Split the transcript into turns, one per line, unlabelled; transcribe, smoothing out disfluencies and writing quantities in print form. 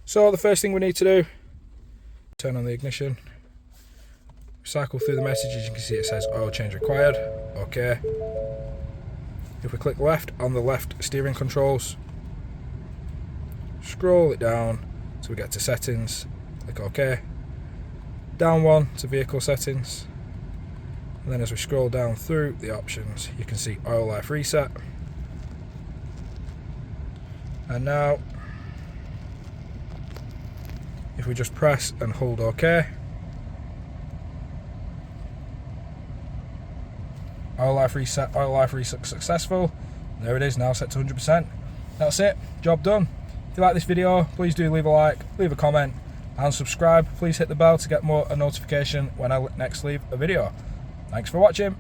So the first thing we need to do, turn on the ignition, cycle through the messages. You can see it says oil change required. Okay. If we click left on the left steering controls, scroll it down till we get to settings, click OK. Down one to vehicle settings, and then as we scroll down through the options, you can see oil life reset. And now if we just press and hold OK, oil life reset successful. There it is, now set to 100%. That's it, job done. If you like this video, please do leave a like, leave a comment and subscribe. Please hit the bell to get a notification when I next leave a video. Thanks for watching.